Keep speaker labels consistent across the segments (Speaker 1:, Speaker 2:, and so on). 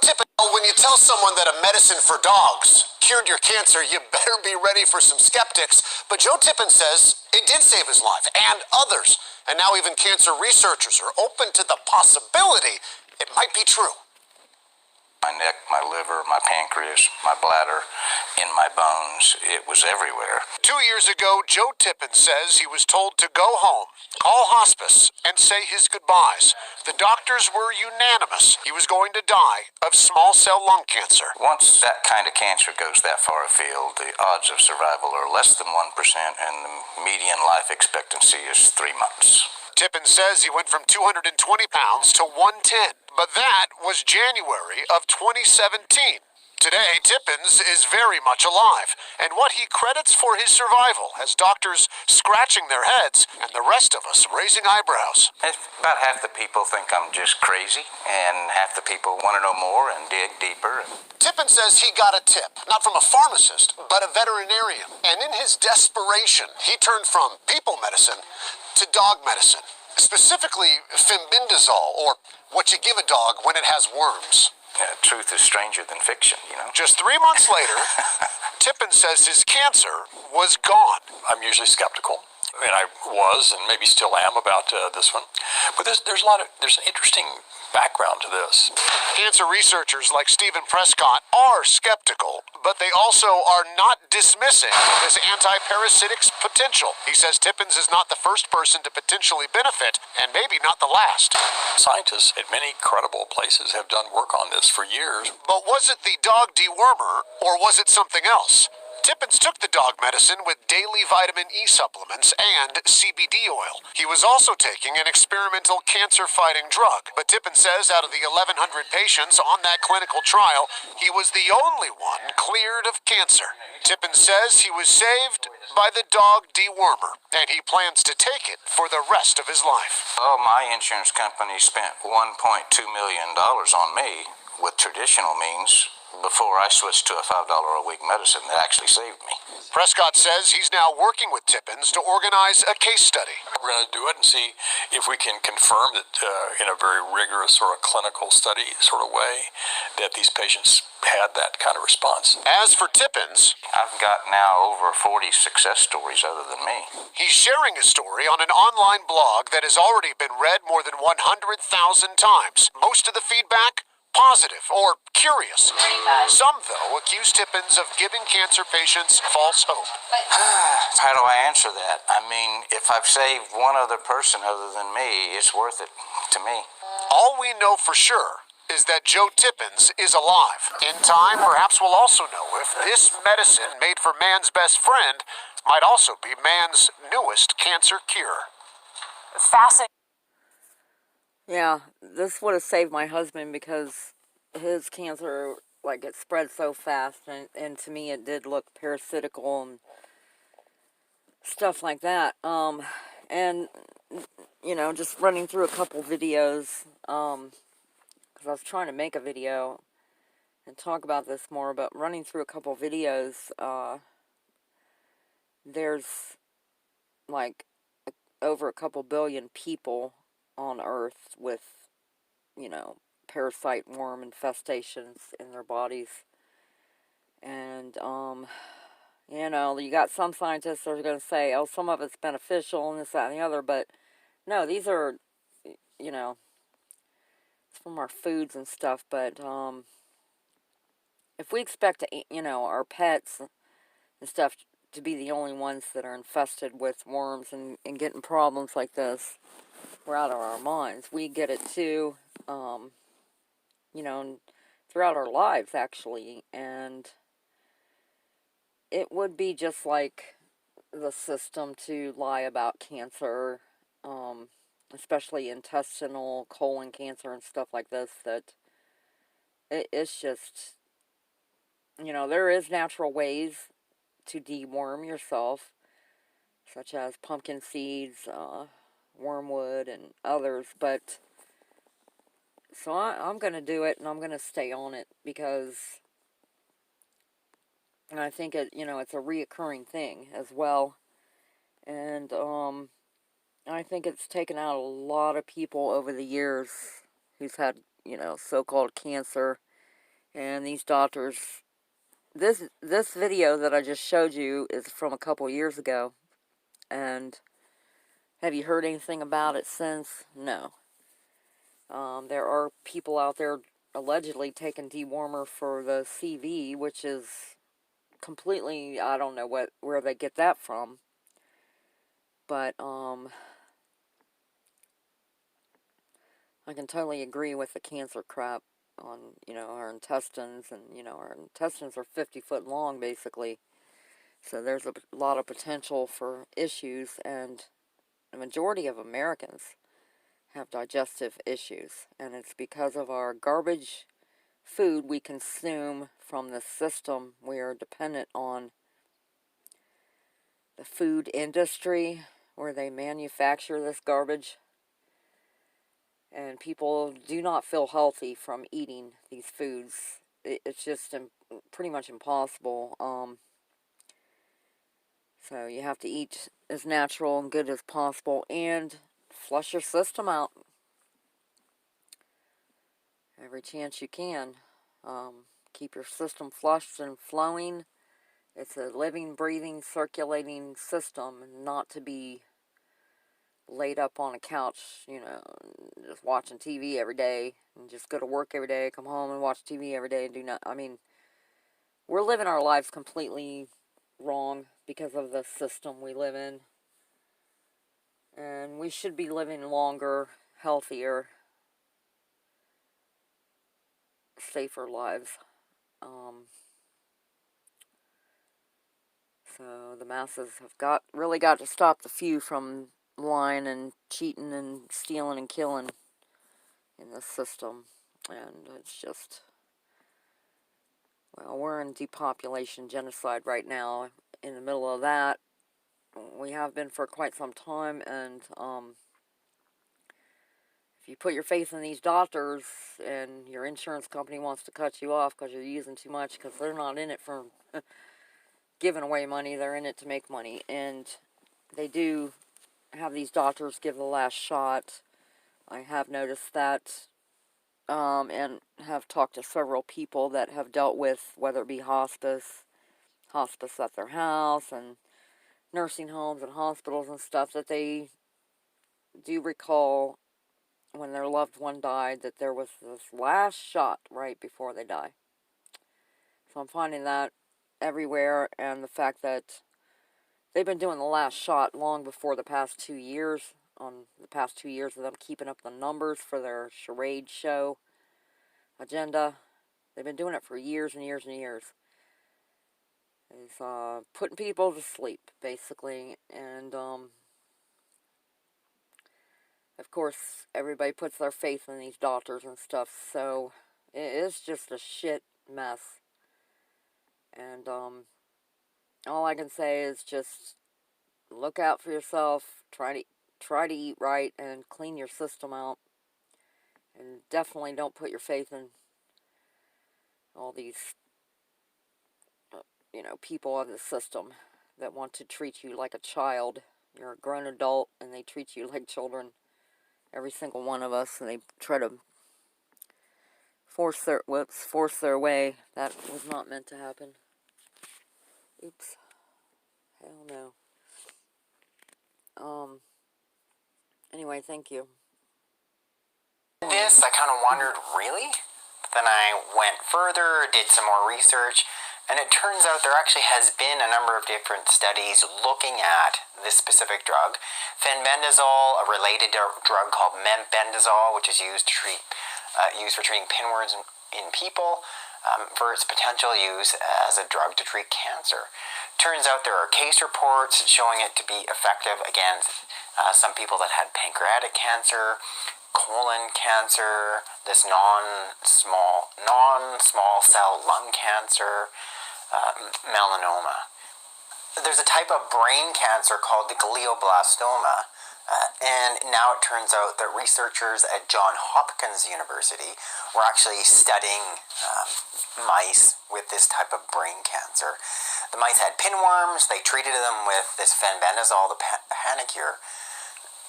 Speaker 1: Tippin, when you tell someone that a medicine for dogs cured your cancer, you better be ready for some skeptics. But Joe Tippin says it did save his life and others. And now even cancer researchers are open to the possibility it might be true.
Speaker 2: My neck, my liver, my pancreas, my bladder, in my bones, it was everywhere.
Speaker 1: 2 years ago, Joe Tippin says he was told to go home, call hospice, and say his goodbyes. The doctors were unanimous. He was going to die of small cell lung cancer.
Speaker 2: Once that kind of cancer goes that far afield, the odds of survival are less than 1%, and the median life expectancy is 3 months.
Speaker 1: Tippin says he went from 220 pounds to 110, but that was January of 2017. Today, Tippins is very much alive, and what he credits for his survival has doctors scratching their heads and the rest of us raising eyebrows.
Speaker 2: About half the people think I'm just crazy, and half the people want to know more and dig deeper.
Speaker 1: Tippin says he got a tip, not from a pharmacist, but a veterinarian. And in his desperation, he turned from people medicine to dog medicine, specifically fembendazole, or what you give a dog when it has worms.
Speaker 2: Yeah, truth is stranger than fiction, you know.
Speaker 1: Just 3 months later, Tippin says his cancer was gone.
Speaker 3: I'm usually skeptical, and I was, and maybe still am, about this one. But there's an interesting background to this.
Speaker 1: Cancer researchers like Stephen Prescott are skeptical, but they also are not dismissing this anti-parasitic's potential. He says Tippins is not the first person to potentially benefit, and maybe not the last.
Speaker 3: Scientists at many credible places have done work on this for years.
Speaker 1: But was it the dog dewormer, or was it something else? Tippins took the dog medicine with daily vitamin E supplements and CBD oil. He was also taking an experimental cancer-fighting drug. But Tippins says out of the 1,100 patients on that clinical trial, he was the only one cleared of cancer. Tippins says he was saved by the dog dewormer, and he plans to take it for the rest of his life.
Speaker 2: Oh, my insurance company spent $1.2 million on me with traditional means before I switched to a $5 a week medicine that actually saved me.
Speaker 1: Prescott says he's now working with Tippins to organize a case study.
Speaker 3: We're going to do it and see if we can confirm that in a very rigorous sort of clinical study sort of way that these patients had that kind of response.
Speaker 1: As for Tippins,
Speaker 2: I've got now over 40 success stories other than me.
Speaker 1: He's sharing his story on an online blog that has already been read more than 100,000 times. Most of the feedback positive or curious. Some, though, accuse Tippins of giving cancer patients false hope.
Speaker 2: How do I answer that? I mean, if I've saved one other person other than me, it's worth it to me.
Speaker 1: All we know for sure is that Joe Tippins is alive. In time, perhaps we'll also know if this medicine made for man's best friend might also be man's newest cancer cure.
Speaker 4: Fascinating.
Speaker 5: Yeah, this would have saved my husband because his cancer, like, it spread so fast, and to me it did look parasitical and stuff like that. And, you know, just running through a couple videos, because I was trying to make a video and talk about this more, but running through a couple videos, there's, like, over a couple billion people on Earth with, you know, parasite worm infestations in their bodies. And, you know, you got some scientists that are going to say, oh, some of it's beneficial and this, that, and the other, but no, these are, you know, it's from our foods and stuff, but, if we expect, you know, our pets and stuff to be the only ones that are infested with worms and getting problems like this, we're out of our minds. We get it too, you know, throughout our lives, actually, and it would be just like the system to lie about cancer, especially intestinal, colon cancer and stuff like this, that it's just, you know, there is natural ways to deworm yourself, such as pumpkin seeds, wormwood, and others, but so I'm going to do it, and I'm going to stay on it, because and I think it, you know, it's a reoccurring thing as well, and I think it's taken out a lot of people over the years who's had, you know, so-called cancer, And these doctors, this video that I just showed you is from a couple years ago. And have you heard anything about it since? No. There are people out there allegedly taking dewormer for the CV, which is completely, I don't know where they get that from. But I can totally agree with the cancer crap on, our intestines, and, our intestines are 50 foot long, basically. So there's a lot of potential for issues, and the majority of Americans have digestive issues, and it's because of our garbage food we consume from the system. We are dependent on the food industry, where they manufacture this garbage, and people do not feel healthy from eating these foods. It's just pretty much impossible. So you have to eat as natural and good as possible, and flush your system out every chance you can. Keep your system flushed and flowing. It's a living, breathing, circulating system, not to be laid up on a couch, just watching TV every day, and just go to work every day, come home and watch TV every day, and do not. I mean, we're living our lives completely wrong because of the system we live in. And we should be living longer, healthier, safer lives. So the masses have really got to stop the few from lying and cheating and stealing and killing in this system. And it's just, well, we're in depopulation genocide right now, in the middle of that. We have been for quite some time, and if you put your faith in these doctors and your insurance company wants to cut you off because you're using too much, because they're not in it for giving away money, they're in it to make money. And they do have these doctors give the last shot. I have noticed that, and have talked to several people that have dealt with, whether it be hospice at their house, and nursing homes and hospitals and stuff, that they do recall when their loved one died that there was this last shot right before they die. So I'm finding that everywhere, and the fact that they've been doing the last shot long before the past 2 years, on the past 2 years of them keeping up the numbers for their charade show agenda. They've been doing it for years and years and years. It's putting people to sleep, basically, and of course, everybody puts their faith in these doctors and stuff, so it's just a shit mess. And all I can say is just look out for yourself, try to eat right, and clean your system out. And definitely don't put your faith in all these, people of the system that want to treat you like a child. You're a grown adult, and they treat you like children. Every single one of us, and they try to force their way. That was not meant to happen. Oops. Hell no. Anyway, thank you.
Speaker 4: This, I kind of wondered, really? Then I went further, did some more research, and it turns out there actually has been a number of different studies looking at this specific drug. Fenbendazole, a related drug called mebendazole, which is used for treating pinworms in people, for its potential use as a drug to treat cancer. Turns out there are case reports showing it to be effective against some people that had pancreatic cancer, colon cancer, this non-small cell lung cancer, melanoma. There's a type of brain cancer called the glioblastoma, and now it turns out that researchers at Johns Hopkins University were actually studying mice with this type of brain cancer. The mice had pinworms, they treated them with this fenbendazole, the panicure,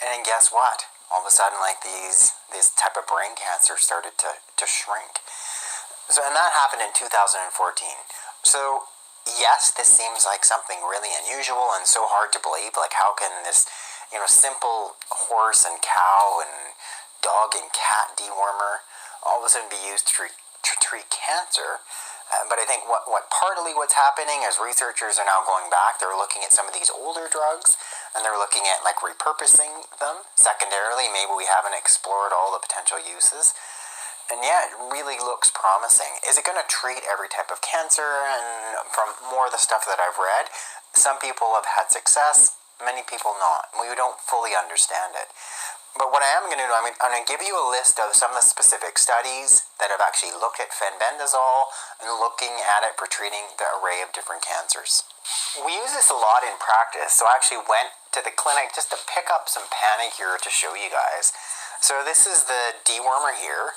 Speaker 4: and guess what? All of a sudden, this type of brain cancer started to shrink. So, and that happened in 2014. So, yes, this seems like something really unusual and so hard to believe. Like, how can this, simple horse and cow and dog and cat dewormer all of a sudden be used to treat cancer? But I think partly what's happening is researchers are now going back. They're looking at some of these older drugs, and they're looking at like repurposing them. Secondarily, maybe we haven't explored all the potential uses. And yeah, it really looks promising. Is it going to treat every type of cancer? And from more of the stuff that I've read, some people have had success, many people not. We don't fully understand it. But what I am going to do, I'm going to give you a list of some of the specific studies that have actually looked at fenbendazole and looking at it for treating the array of different cancers. We use this a lot in practice, so I actually went to the clinic just to pick up some Panicure to show you guys. So this is the dewormer here,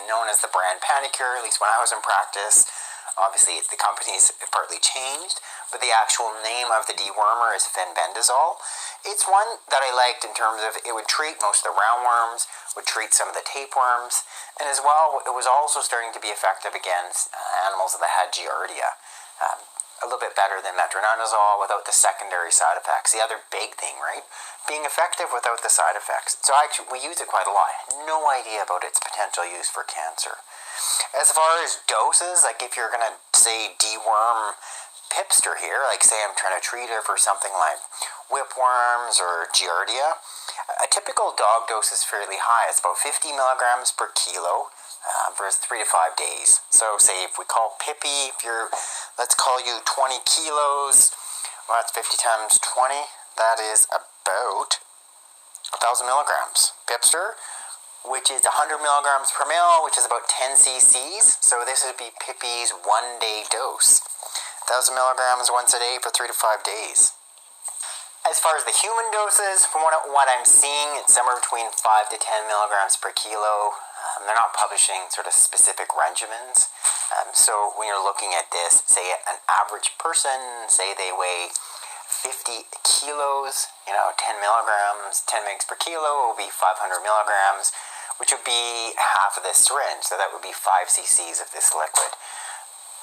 Speaker 4: known as the brand Panicure, at least when I was in practice. Obviously, the company's partly changed, but the actual name of the dewormer is fenbendazole. It's one that I liked in terms of it would treat most of the roundworms, would treat some of the tapeworms, and as well, it was also starting to be effective against animals that had giardia. A little bit better than metronidazole without the secondary side effects. The other big thing, right? Being effective without the side effects. So actually, we use it quite a lot. No idea about its potential use for cancer. As far as doses, like if you're going to, say, deworm Pipster here, like say I'm trying to treat her for something like whipworms or giardia, a typical dog dose is fairly high. It's about 50 milligrams per kilo for 3 to 5 days. So say if we call Pippi, let's call you 20 kilos, well, that's 50 times 20, that is about 1,000 milligrams. Pipster, which is 100 milligrams per ml, which is about 10 cc's. So this would be Pippi's 1 day dose. 1,000 milligrams once a day for 3 to 5 days. As far as the human doses, from what I'm seeing, it's somewhere between 5 to 10 milligrams per kilo. They're not publishing sort of specific regimens. So when you're looking at this, say an average person, say they weigh 50 kilos, 10 milligrams, 10 mg per kilo will be 500 milligrams, which would be half of this syringe. So that would be 5 cc's of this liquid.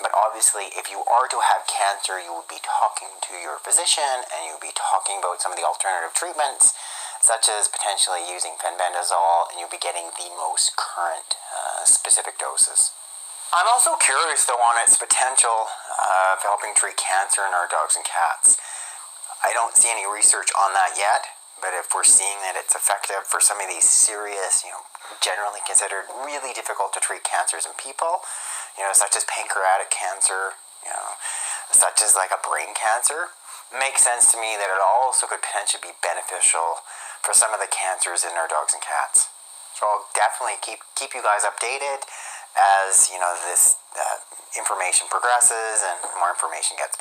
Speaker 4: But obviously, if you are to have cancer, you would be talking to your physician and you would be talking about some of the alternative treatments, such as potentially using fenbendazole, and you'll be getting the most current specific doses. I'm also curious, though, on its potential of helping treat cancer in our dogs and cats. I don't see any research on that yet, but if we're seeing that it's effective for some of these serious, generally considered really difficult to treat cancers in people, such as pancreatic cancer, such as like a brain cancer, makes sense to me that it also could potentially be beneficial for some of the cancers in our dogs and cats. So I'll definitely keep you guys updated as this information progresses and more information gets